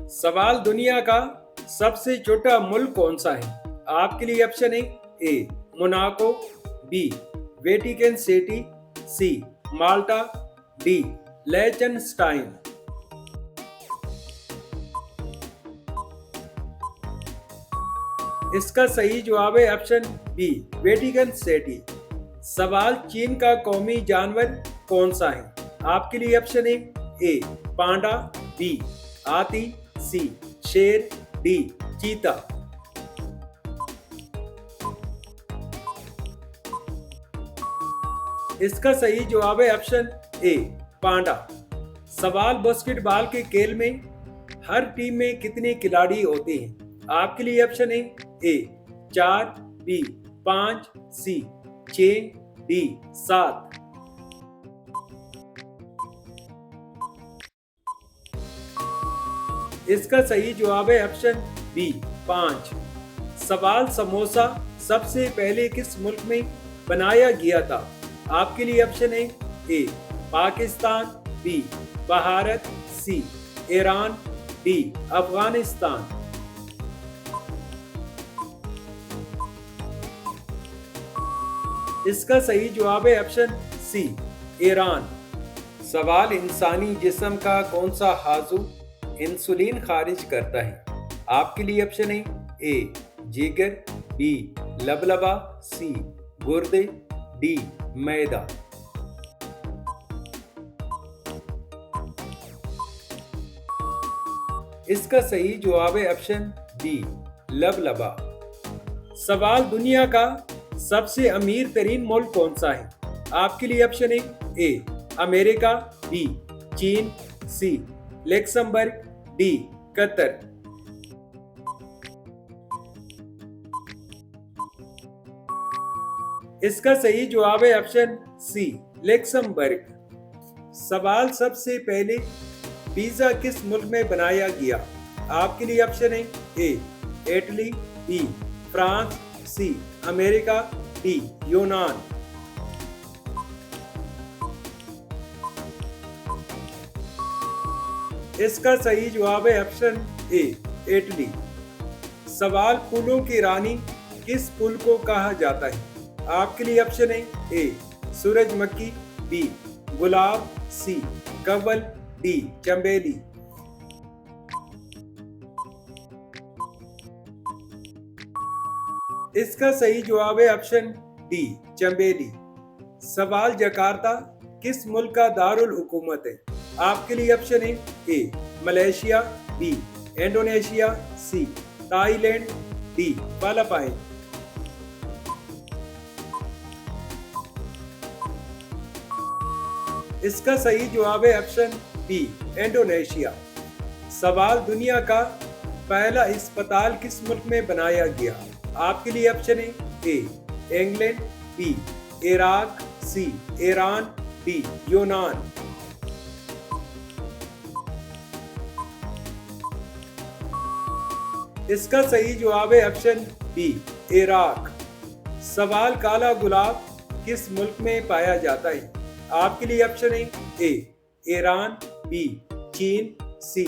सवाल दुनिया का सबसे छोटा मुल्क कौन सा है? आपके लिए ऑप्शन है ए मोनाको, बी वेटिकन सिटी, सी माल्टा, डी लेचनस्टाइन। इसका सही जवाब है ऑप्शन बी वेटिकन सिटी। सवाल चीन का कौमी जानवर कौन सा है? आपके लिए ऑप्शन है ए पांडा, बी हाथी, सी शेर, डी चीता। इसका सही जवाब है ऑप्शन ए पांडा। सवाल बास्केटबॉल के खेल में हर टीम में कितने खिलाड़ी होते हैं? आपके लिए ऑप्शन है ए 4, बी 5, सी 6, डी 7। इसका सही जवाब है ऑप्शन बी 5। सवाल समोसा सबसे पहले किस मुल्क में बनाया गया था? आपके लिए ऑप्शन है ए पाकिस्तान, बी भारत, सी ईरान, डी अफगानिस्तान। इसका सही जवाब है ऑप्शन सी ईरान। सवाल इंसानी जिस्म का कौन सा हाजू इंसुलिन खारिज करता है? आपके लिए ऑप्शन है ए जिगर, बी लबलबा, सी गुर्दे, डी मैदा। इसका सही जवाब है ऑप्शन बी लबलबा। सवाल दुनिया का सबसे अमीर तरीन मुल्क कौन सा है? आपके लिए ऑप्शन है ए अमेरिका, बी चीन, सी लक्समबर्ग, डी कतर। इसका सही जवाब है ऑप्शन सी लक्समबर्ग। सवाल सबसे पहले पिज्जा किस मुल्क में बनाया गया? आपके लिए ऑप्शन है A Italy, B France, C America, D यूनान। इसका सही जवाब है ऑप्शन ए इटली। सवाल फूलों की रानी किस फूल को कहा जाता है? आपके लिए ऑप्शन है ए सूरजमुखी, बी गुलाब, सी कवल, डी चंबेली। इसका सही जवाब है ऑप्शन डी चंबेली। सवाल जकार्ता किस मुल्क का दारुल हुकूमत है? आपके लिए ऑप्शन है A Malaysia, B Indonesia, C Thailand, D Philippine. इसका सही जवाब है ऑप्शन बी इंडोनेशिया। सवाल दुनिया का पहला अस्पताल किस मुल्क में बनाया गया? आपके लिए ऑप्शन है A England, B Iraq, C Iran, D यूनान। इसका सही जवाब है ऑप्शन बी इराक। सवाल काला गुलाब किस मुल्क में पाया जाता है? आपके लिए ऑप्शन है ए ईरान, बी चीन, सी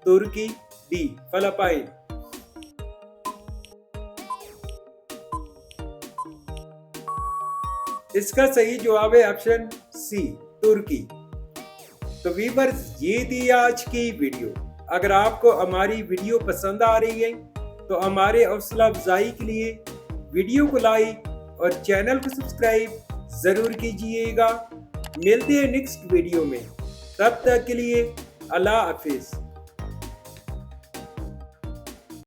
तुर्की, डी फिलीपाइन। इसका सही जवाब है ऑप्शन सी तुर्की। तो व्यूअर्स ये थी आज की वीडियो। अगर आपको हमारी वीडियो पसंद आ रही है तो हमारे हौसला अफजाई के लिए वीडियो को लाइक और चैनल को सब्सक्राइब जरूर कीजिएगा। मिलते हैं नेक्स्ट वीडियो में, तब तक के लिए अल्लाह हाफिज।